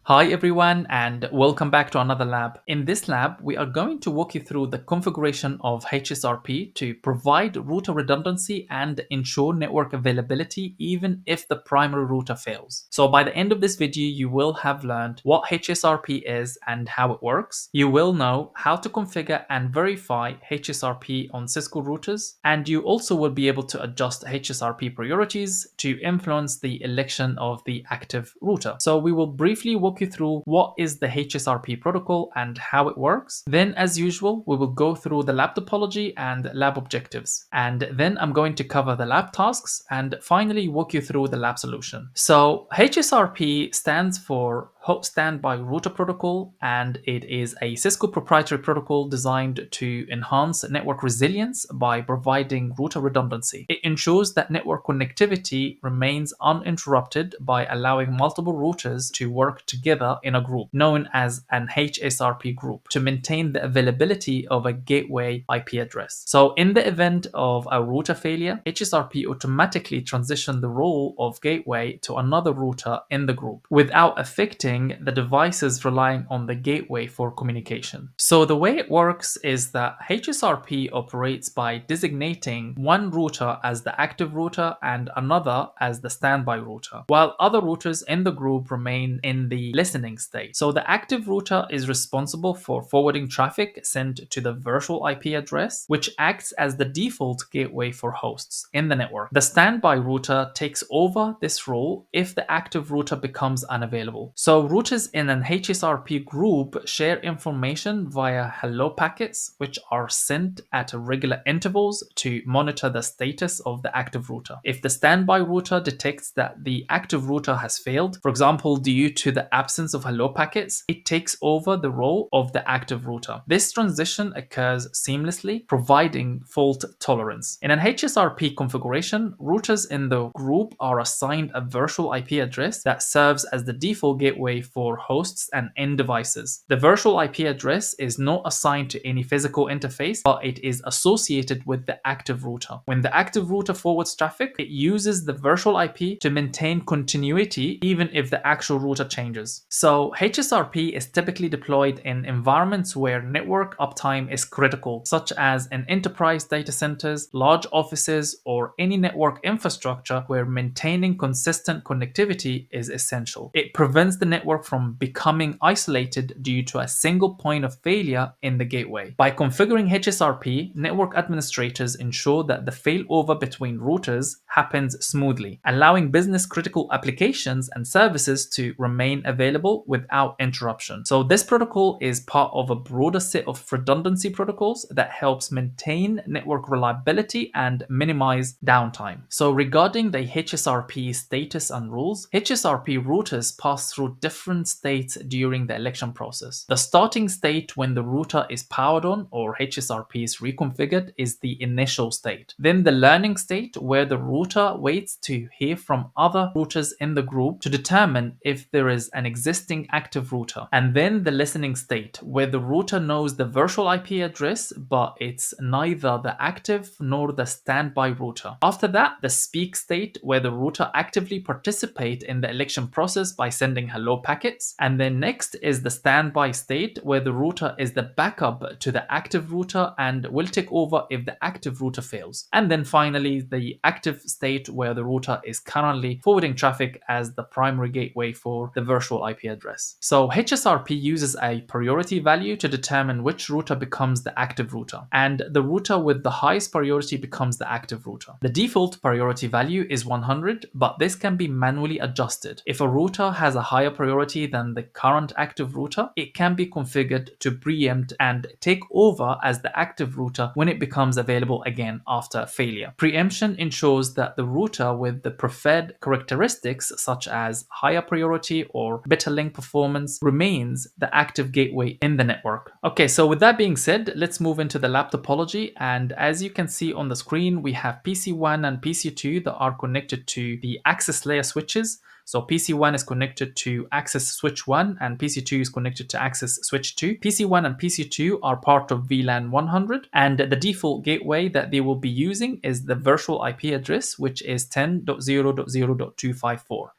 Hi everyone and welcome back to another lab. In this lab, we are going to walk you through the configuration of HSRP to provide router redundancy and ensure network availability even if the primary router fails. So by the end of this video, you will have learned what HSRP is and how it works. You will know how to configure and verify HSRP on Cisco routers, and you also will be able to adjust HSRP priorities to influence the election of the active router. So we will briefly walk you through what is the HSRP protocol and how it works. Then, as usual, we will go through the lab topology and lab objectives. And then I'm going to cover the lab tasks and finally walk you through the lab solution. So HSRP stands for Host Standby Router Protocol, and it is a Cisco proprietary protocol designed to enhance network resilience by providing router redundancy. It ensures that network connectivity remains uninterrupted by allowing multiple routers to work together in a group, known as an HSRP group, to maintain the availability of a gateway IP address. So in the event of a router failure, HSRP automatically transitions the role of gateway to another router in the group without affecting the devices relying on the gateway for communication. So the way it works is that HSRP operates by designating one router as the active router and another as the standby router, while other routers in the group remain in the listening state. So the active router is responsible for forwarding traffic sent to the virtual IP address, which acts as the default gateway for hosts in the network. The standby router takes over this role if the active router becomes unavailable. So routers in an HSRP group share information via hello packets, which are sent at regular intervals to monitor the status of the active router. If the standby router detects that the active router has failed, for example, due to the absence of hello packets, it takes over the role of the active router. This transition occurs seamlessly, providing fault tolerance. In an HSRP configuration, routers in the group are assigned a virtual IP address that serves as the default gateway for hosts and end devices. The virtual IP address is not assigned to any physical interface, but it is associated with the active router. When the active router forwards traffic, it uses the virtual IP to maintain continuity even if the actual router changes. So HSRP is typically deployed in environments where network uptime is critical, such as in enterprise data centers, large offices, or any network infrastructure where maintaining consistent connectivity is essential. It prevents the network from becoming isolated due to a single point of failure in the gateway. By configuring HSRP, network administrators ensure that the failover between routers happens smoothly, allowing business-critical applications and services to remain available without interruption. So this protocol is part of a broader set of redundancy protocols that helps maintain network reliability and minimize downtime. So regarding the HSRP status and rules, HSRP routers pass through different states during the election process. The starting state when the router is powered on or HSRP is reconfigured is the initial state. Then the learning state where the router waits to hear from other routers in the group to determine if there is an existing active router. And then the listening state where the router knows the virtual IP address but it's neither the active nor the standby router. After that, the speak state where the router actively participates in the election process by sending hello packets. And then next is the standby state where the router is the backup to the active router and will take over if the active router fails. And then finally, the active state where the router is currently forwarding traffic as the primary gateway for the virtual IP address. So HSRP uses a priority value to determine which router becomes the active router, and the router with the highest priority becomes the active router. The default priority value is 100, but this can be manually adjusted. If a router has a higher priority than the current active router, it can be configured to preempt and take over as the active router when it becomes available again after failure. Preemption ensures that the router with the preferred characteristics such as higher priority or better link performance remains the active gateway in the network. Okay, so with that being said, let's move into the lab topology, and as you can see on the screen, we have PC1 and PC2 that are connected to the access layer switches. So PC1 is connected to access switch 1 and PC2 is connected to access switch 2. PC1 and PC2 are part of VLAN 100, and the default gateway that they will be using is the virtual IP address, which is 10.0.0.254.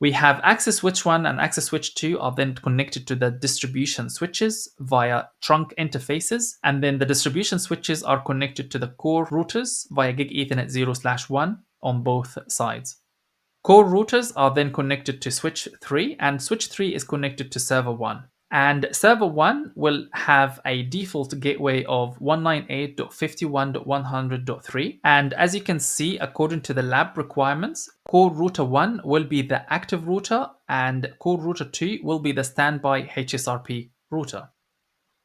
We have access switch 1 and access switch 2 are then connected to the distribution switches via trunk interfaces. And then the distribution switches are connected to the core routers via gig Ethernet 0/1 on both sides. Core routers are then connected to switch 3, and switch 3 is connected to server 1. And server 1 will have a default gateway of 198.51.100.3. And as you can see, according to the lab requirements, core router 1 will be the active router and core router 2 will be the standby HSRP router.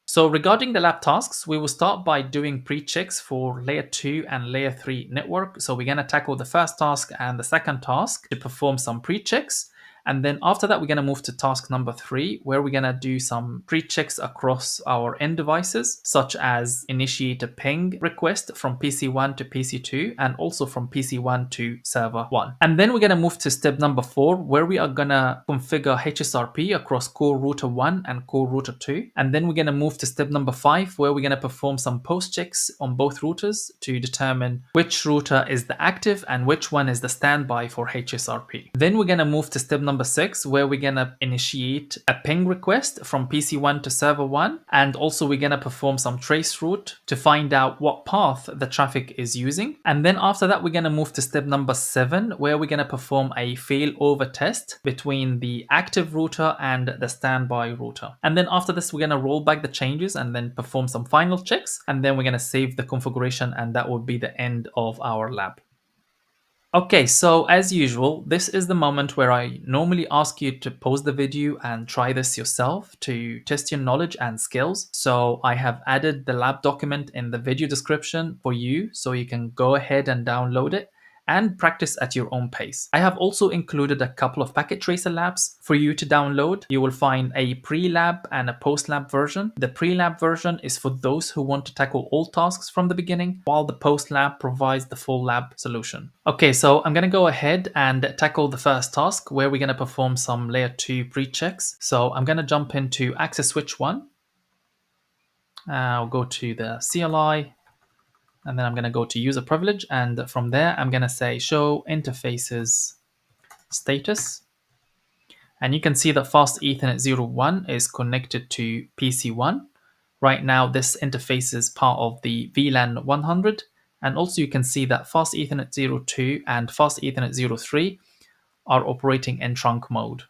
So regarding the lab tasks, we will start by doing pre-checks for layer 2 and layer 3 network. So we're going to tackle the first task and the second task to perform some pre-checks. And then after that, we're going to move to task number 3, where we're going to do some pre-checks across our end devices, such as initiate a ping request from PC1 to PC2 and also from PC1 to server 1. And then we're going to move to step number 4, where we are going to configure HSRP across core router 1 and core router 2. And then we're going to move to step number 5, where we're going to perform some post checks on both routers to determine which router is the active and which one is the standby for HSRP. Then we're going to move to step number 6, where we're going to initiate a ping request from PC1 to server 1. And also we're going to perform some trace route to find out what path the traffic is using. And then after that, we're going to move to step number 7, where we're going to perform a failover test between the active router and the standby router. And then after this, we're going to roll back the changes and then perform some final checks. And then we're going to save the configuration, and that will be the end of our lab. Okay, so as usual, this is the moment where I normally ask you to pause the video and try this yourself to test your knowledge and skills. So I have added the lab document in the video description for you, so you can go ahead and download it and practice at your own pace. I have also included a couple of packet tracer labs for you to download. You will find a pre-lab and a post-lab version. The pre-lab version is for those who want to tackle all tasks from the beginning, while the post-lab provides the full lab solution. Okay, so I'm going to go ahead and tackle the first task, where we're going to perform some layer 2 pre-checks. So I'm going to jump into access switch 1. I'll go to the CLI. And then I'm going to go to user privilege. And from there, I'm going to say show interfaces status. And you can see that fast Ethernet 01 is connected to PC1. Right now, this interface is part of the VLAN 100. And also you can see that fast Ethernet 02 and fast Ethernet 03 are operating in trunk mode.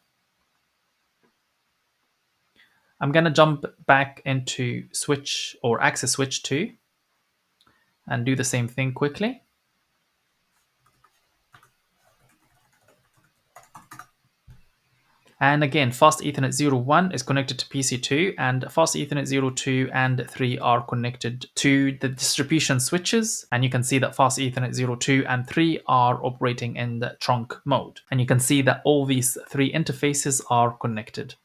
I'm going to jump back into switch or access switch 2 and do the same thing quickly. And again, fast Ethernet 01 is connected to PC2, and fast Ethernet 02 and 3 are connected to the distribution switches. And you can see that fast Ethernet 02 and 3 are operating in the trunk mode. And you can see that all these 3 interfaces are connected.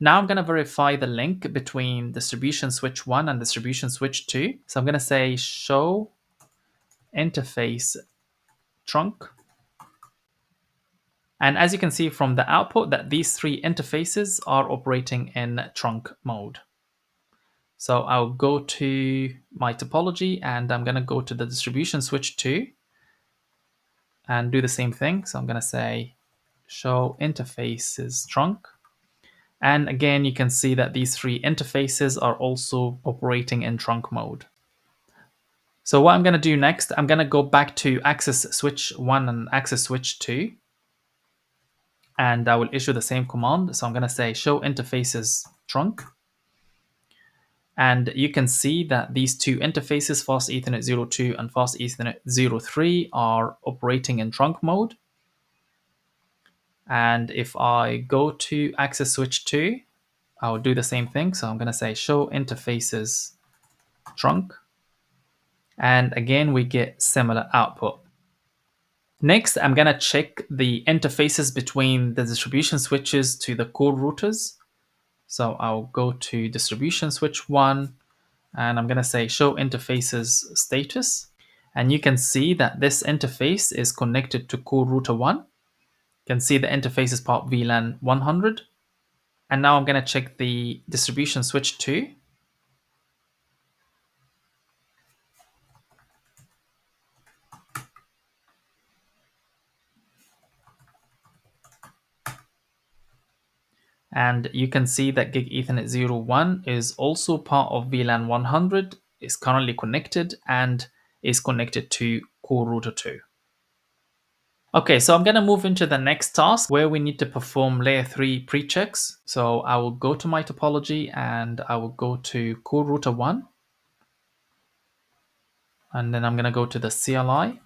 Now I'm going to verify the link between distribution switch 1 and distribution switch 2. So I'm going to say show interface trunk. And as you can see from the output, that these 3 interfaces are operating in trunk mode. So I'll go to my topology and I'm going to go to the distribution switch 2 and do the same thing. So I'm going to say show interfaces trunk. And again, you can see that these 3 interfaces are also operating in trunk mode. So what I'm going to do next, I'm going to go back to access switch 1 and access switch 2. And I will issue the same command. So I'm going to say show interfaces trunk. And you can see that these 2 interfaces, fast Ethernet 02 and fast Ethernet 03, are operating in trunk mode. And if I go to access switch 2, I'll do the same thing. So I'm going to say show interfaces trunk. And again, we get similar output. Next, I'm going to check the interfaces between the distribution switches to the core routers. So I'll go to distribution switch 1, and I'm going to say show interfaces status. And you can see that this interface is connected to core router 1. You can see the interface is part VLAN 100. And now I'm going to check the distribution switch 2. And you can see that gig Ethernet 01 is also part of VLAN 100, is currently connected and is connected to core router 2. Okay, so I'm going to move into the next task where we need to perform layer 3 pre-checks. So I will go to my topology and I will go to core router 1. And then I'm going to go to the CLI.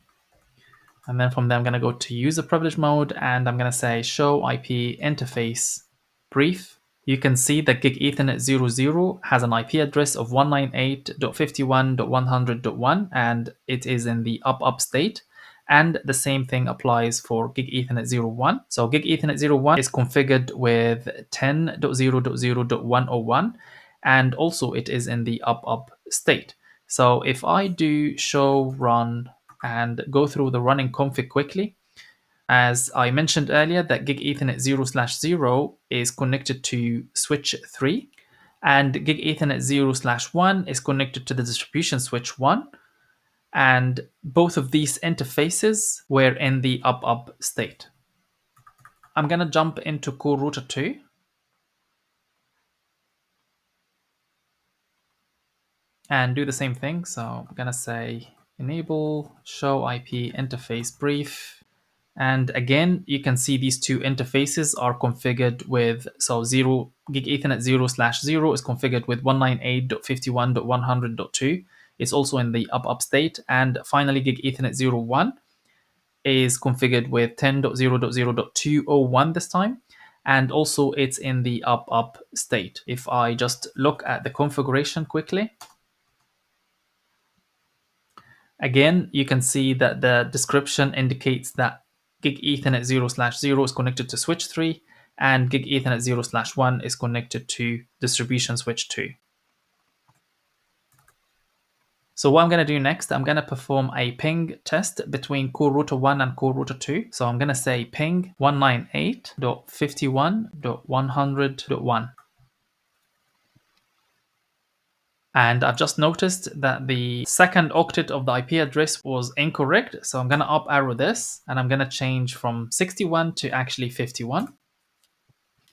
And then from there, I'm going to go to user privilege mode and I'm going to say show IP interface brief. You can see that gig Ethernet 00 has an IP address of 198.51.100.1 and it is in the up state. And the same thing applies for gig Ethernet 01. So gig Ethernet 01 is configured with 10.0.0.101 and also it is in the up state. So if I do show run and go through the running config quickly, as I mentioned earlier, that gig Ethernet 0/0 is connected to switch 3, and gig Ethernet 0/1 is connected to the distribution switch 1, and both of these interfaces were in the up state. I'm going to jump into core router 2. And do the same thing. So I'm going to say enable show IP interface brief. And again, you can see these two interfaces are configured with, so gig Ethernet 0/0 is configured with 198.51.100.2. It's also in the up state. And finally, gig Ethernet 01 is configured with 10.0.0.201 this time. And also it's in the up state. If I just look at the configuration quickly, again, you can see that the description indicates that gig Ethernet 0/0 is connected to switch 3 and gig Ethernet 0/1 is connected to distribution switch 2. So what I'm going to do next, I'm going to perform a ping test between core router 1 and core router 2. So I'm going to say ping 198.51.100.1. And I've just noticed that the second octet of the IP address was incorrect. So I'm going to up arrow this and I'm going to change from 61 to actually 51.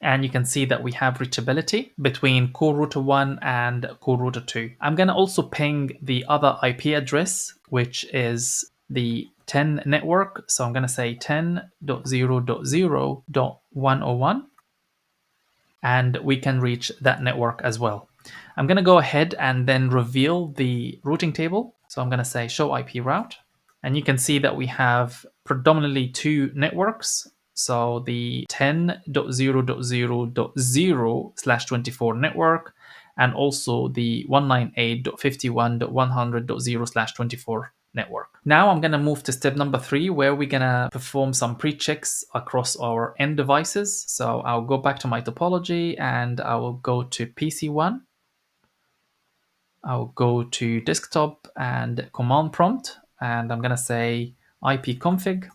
And you can see that we have reachability between core router 1 and core router 2. I'm going to also ping the other IP address, which is the 10 network. So I'm going to say 10.0.0.101. And we can reach that network as well. I'm going to go ahead and then reveal the routing table. So I'm going to say show IP route. And you can see that we have predominantly two networks. So the 10.0.0.0/24 network and also the 198.51.100.0/24 network. Now I'm going to move to step number 3, where we're going to perform some pre-checks across our end devices. So I'll go back to my topology and I will go to PC1. I'll go to desktop and command prompt, and I'm going to say ipconfig.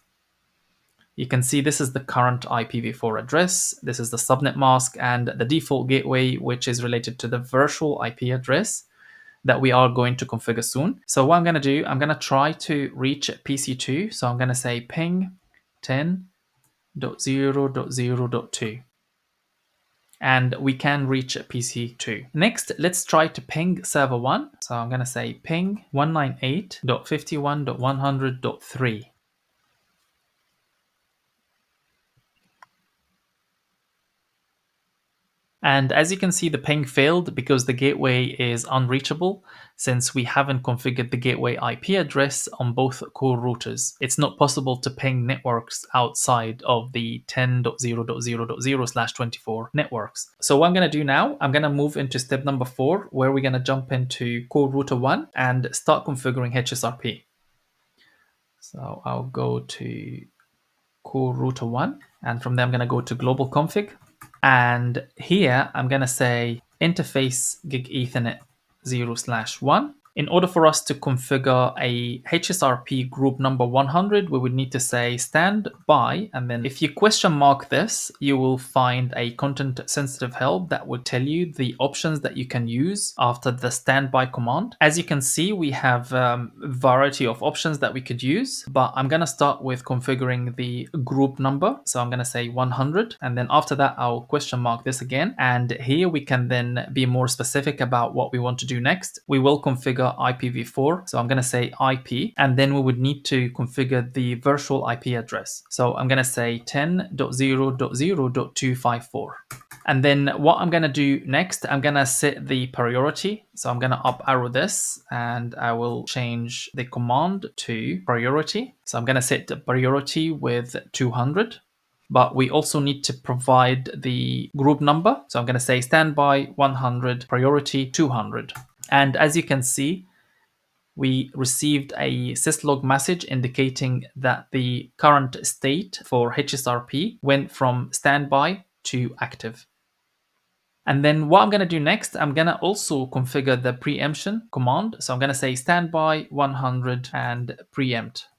You can see this is the current IPv4 address. This is the subnet mask and the default gateway, which is related to the virtual IP address that we are going to configure soon. So what I'm going to do, I'm going to try to reach PC2. So I'm going to say ping 10.0.0.2. And we can reach PC2. Next, let's try to ping server 1. So I'm going to say ping 198.51.100.3. And as you can see, the ping failed because the gateway is unreachable since we haven't configured the gateway IP address on both core routers. It's not possible to ping networks outside of the 10.0.0.0/24 networks. So what I'm going to do now, I'm going to move into step number 4, where we're going to jump into core router 1 and start configuring HSRP. So I'll go to core router 1, and from there I'm going to go to global config. And here I'm going to say interface gig Ethernet 0/1 In order for us to configure a HSRP group number 100, we would need to say standby, and then if you question mark this, you will find a content sensitive help that will tell you the options that you can use after the standby command. As you can see, we have a variety of options that we could use, but I'm going to start with configuring the group number. So I'm going to say 100, and then after that, I'll question mark this again. And here we can then be more specific about what we want to do next. We will configure IPv4. So I'm going to say IP, and then we would need to configure the virtual IP address. So I'm going to say 10.0.0.254. And then what I'm going to do next, I'm going to set the priority. So I'm going to up arrow this, and I will change the command to priority. So I'm going to set the priority with 200. But we also need to provide the group number. So I'm going to say standby 100, priority 200. And as you can see, we received a syslog message indicating that the current state for HSRP went from standby to active. And then what I'm going to do next, I'm going to also configure the preemption command. So I'm going to say standby 100 and preempt.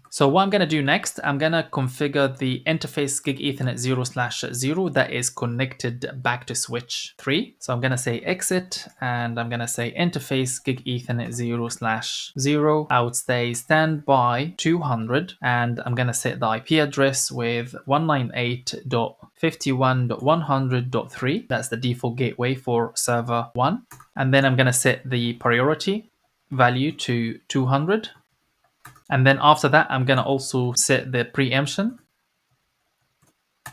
So what I'm going to do next, I'm going to configure the interface gig Ethernet 0/0 that is connected back to switch 3. So I'm going to say exit, and I'm going to say interface gig Ethernet 0/0. I would say standby 200, and I'm going to set the IP address with 198.51.100.3. That's the default gateway for server 1. And then I'm going to set the priority value to 200. And then after that, I'm going to also set the preemption.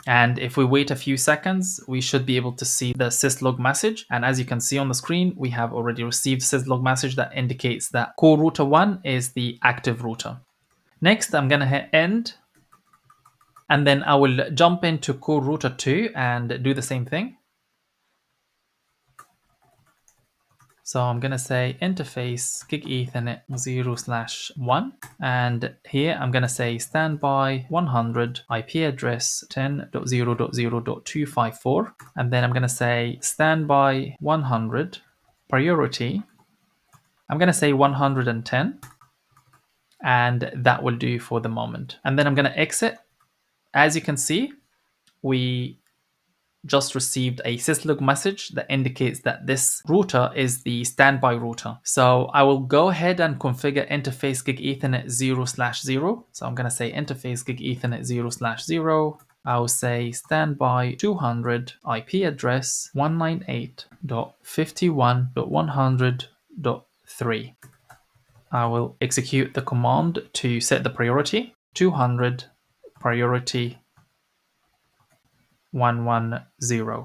And if we wait a few seconds, we should be able to see the syslog message. And as you can see on the screen, we have already received syslog message that indicates that core router 1 is the active router. Next, I'm going to hit end. And then I will jump into core router 2 and do the same thing. So I'm going to say interface gig Ethernet 0/1. And here I'm going to say standby 100, IP address 10.0.0.254. And then I'm going to say standby 100, priority. I'm going to say 110. And that will do for the moment. And then I'm going to exit. As you can see, we just received a syslog message that indicates that this router is the standby router. So I will go ahead and configure interface gig Ethernet 0/0. So I'm going to say interface gig Ethernet 0/0. I will say standby 200, IP address 198.51.100.3. I will execute the command to set the priority 200, priority 110.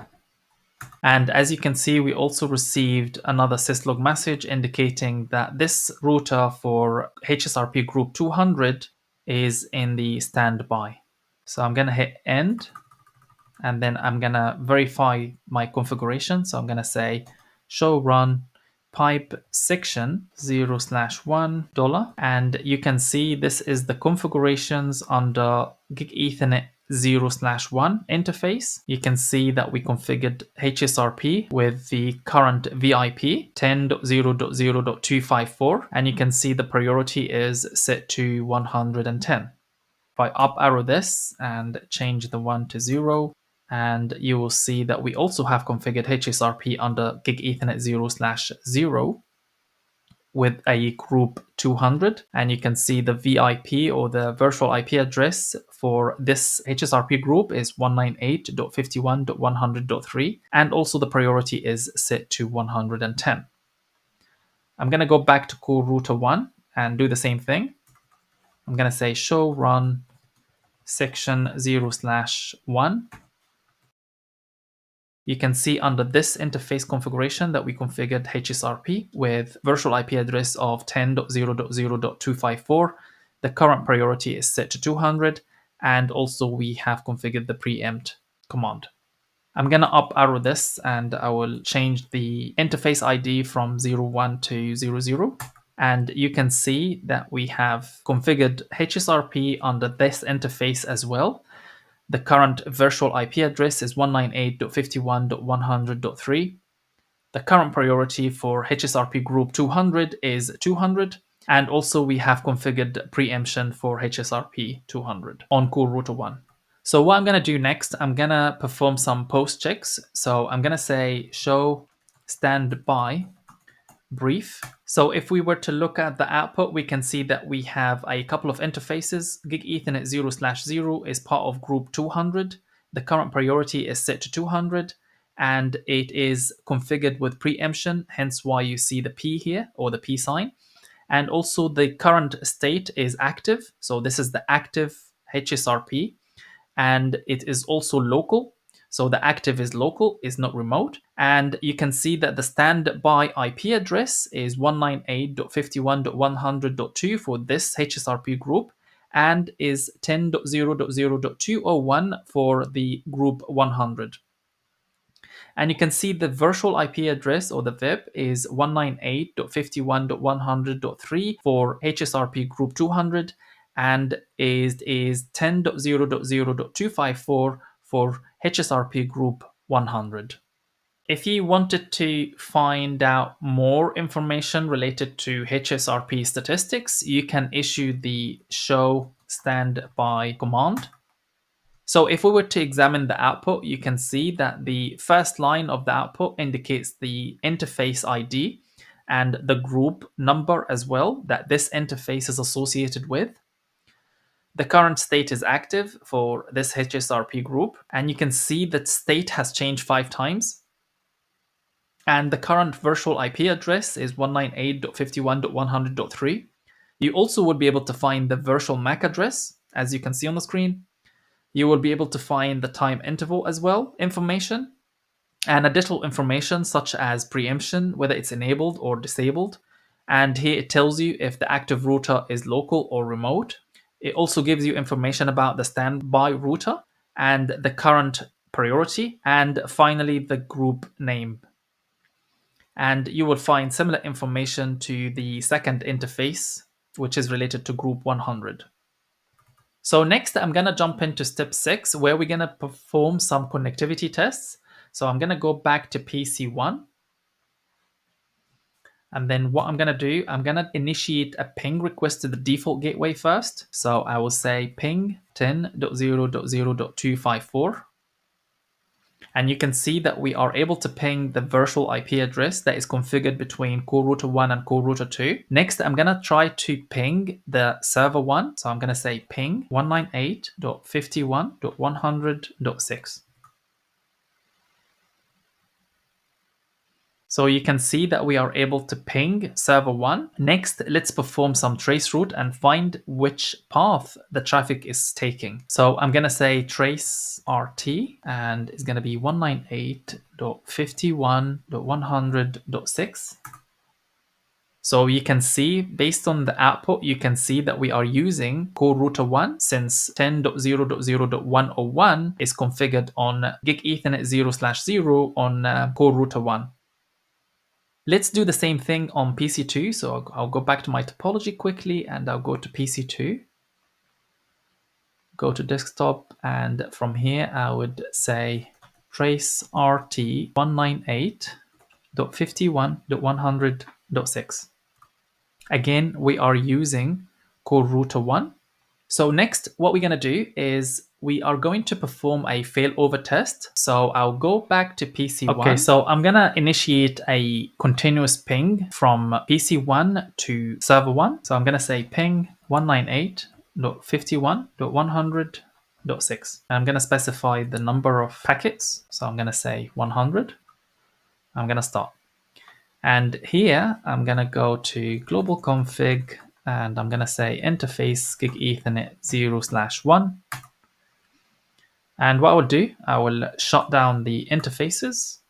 And as you can see, we also received another syslog message indicating that this router for HSRP group 200 is in the standby. So I'm going to hit end, and then I'm going to verify my configuration. So I'm going to say show run pipe section 0/1 $, and you can see this is the configurations under gig Ethernet 0/1 interface. You can see that we configured HSRP with the current VIP 10.0.0.254, and you can see the priority is set to 110. If I up arrow this and change the 1 to 0, and you will see that we also have configured HSRP under gig Ethernet 0/0 with a group 200, and you can see the VIP or the virtual IP address for this HSRP group is 198.51.100.3, and also the priority is set to 110. I'm going to go back to core router 1 and do the same thing. I'm going to say show run section 0/1. You can see under this interface configuration that we configured HSRP with virtual IP address of 10.0.0.254. The current priority is set to 200, and also we have configured the preempt command. I'm going to up arrow this, and I will change the interface ID from 01 to 00. And you can see that we have configured HSRP under this interface as well. The current virtual IP address is 198.51.100.3. The current priority for HSRP group 200 is 200. And also we have configured preemption for HSRP 200 on core router 1. So what I'm going to do next, I'm going to perform some post checks. So I'm going to say show standby brief. So if we were to look at the output, we can see that we have a couple of interfaces. Gig Ethernet 0/0 is part of group 200. The current priority is set to 200 and it is configured with preemption, hence why you see the P here or the P sign. And also the current state is active. So this is the active HSRP and it is also local. So the active is local, is not remote. And you can see that the standby IP address is 198.51.100.2 for this HSRP group and is 10.0.0.201 for the group 100. And you can see the virtual IP address or the VIP is 198.51.100.3 for HSRP group 200 and is 10.0.0.254 for HSRP group 100. If you wanted to find out more information related to HSRP statistics, you can issue the show standby command. So if we were to examine the output, you can see that the first line of the output indicates the interface ID and the group number as well that this interface is associated with. The current state is active for this HSRP group, and you can see that state has changed 5 times. And the current virtual IP address is 198.51.100.3. You also would be able to find the virtual MAC address, as you can see on the screen. You will be able to find the time interval as well, information, and additional information such as preemption, whether it's enabled or disabled. And here it tells you if the active router is local or remote. It also gives you information about the standby router and the current priority, and finally the group name. And you will find similar information to the second interface, which is related to group 100. So next, I'm going to jump into step 6, where we're going to perform some connectivity tests. So I'm going to go back to PC1. And then what I'm going to do, I'm going to initiate a ping request to the default gateway first. So I will say ping 10.0.0.254. And you can see that we are able to ping the virtual IP address that is configured between core router 1 and core router 2. Next, I'm going to try to ping the server 1. So I'm going to say ping 198.51.100.6. So you can see that we are able to ping server 1. Next, let's perform some trace route and find which path the traffic is taking. So I'm going to say trace RT and it's going to be 198.51.100.6. So you can see, based on the output, you can see that we are using core router 1 since 10.0.0.101 is configured on Gig Ethernet 0/0 on core router 1. Let's do the same thing on PC2. So I'll go back to my topology quickly and I'll go to PC2. Go to desktop, and from here I would say trace RT 198.51.100.6. Again, we are using core router 1. So next, what we're going to do is we are going to perform a failover test. So I'll go back to PC1. Okay, so I'm going to initiate a continuous ping from PC1 to server 1. So I'm going to say ping 198.51.100.6. I'm going to specify the number of packets. So I'm going to say 100. I'm going to start. And here I'm going to go to global config and I'm going to say interface gig ethernet 0/1. And what I will do, I will shut down the interfaces.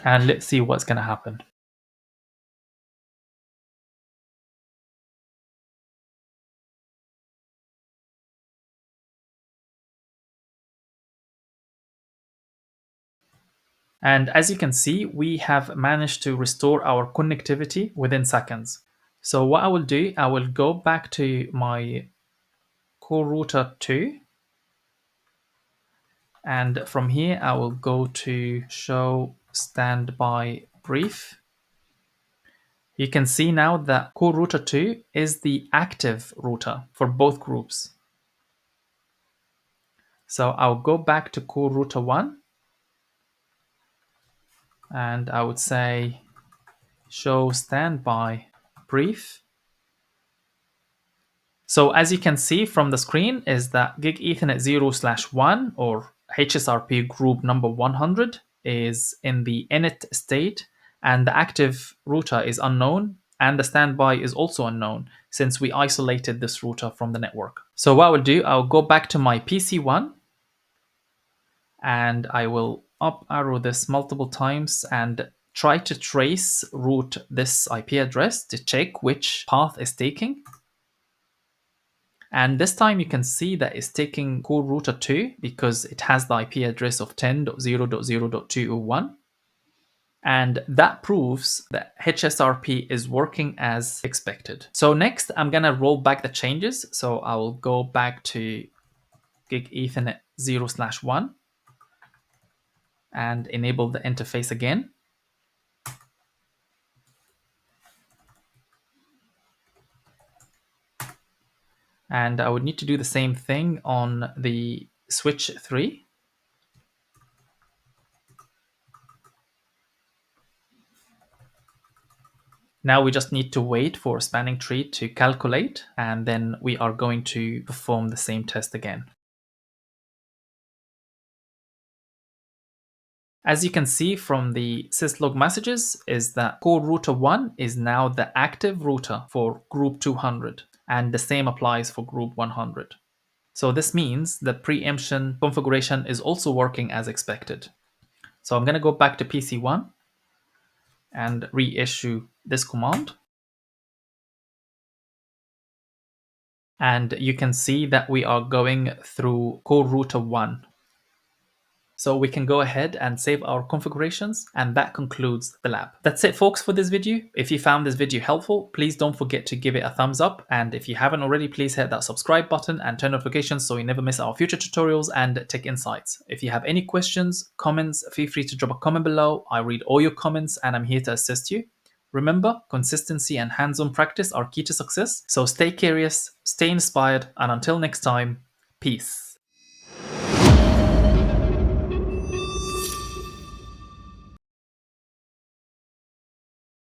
And let's see what's going to happen. And as you can see, we have managed to restore our connectivity within seconds. So what I will do, I will go back to my core router 2 And from here, I will go to show standby brief. You can see now that core router 2 is the active router for both groups. So I'll go back to core router 1 and I would say show standby brief. So as you can see from the screen is that gig ethernet 0/1 or HSRP group number 100 is in the init state and the active router is unknown and the standby is also unknown since we isolated this router from the network. So what I will do, I'll go back to my PC1 and I will up arrow this multiple times and try to trace route this IP address to check which path is taking. And this time you can see that it's taking core router 2 because it has the IP address of 10.0.0.201. And that proves that HSRP is working as expected. So next I'm gonna roll back the changes. So I will go back to gig ethernet 0/1 and enable the interface again. And I would need to do the same thing on the switch 3. Now we just need to wait for spanning tree to calculate, and then we are going to perform the same test again. As you can see from the syslog messages is that core router 1 is now the active router for group 200, and the same applies for group 100. So this means the preemption configuration is also working as expected. So I'm going to go back to PC1 and reissue this command. And you can see that we are going through core router 1. So we can go ahead and save our configurations, and that concludes the lab. That's it folks for this video. If you found this video helpful, please don't forget to give it a thumbs up, and if you haven't already, please hit that subscribe button and turn notifications so you never miss our future tutorials and tech insights. If you have any questions, comments, feel free to drop a comment below. I read all your comments and I'm here to assist you. Remember, consistency and hands-on practice are key to success, so stay curious, stay inspired, and until next time, peace.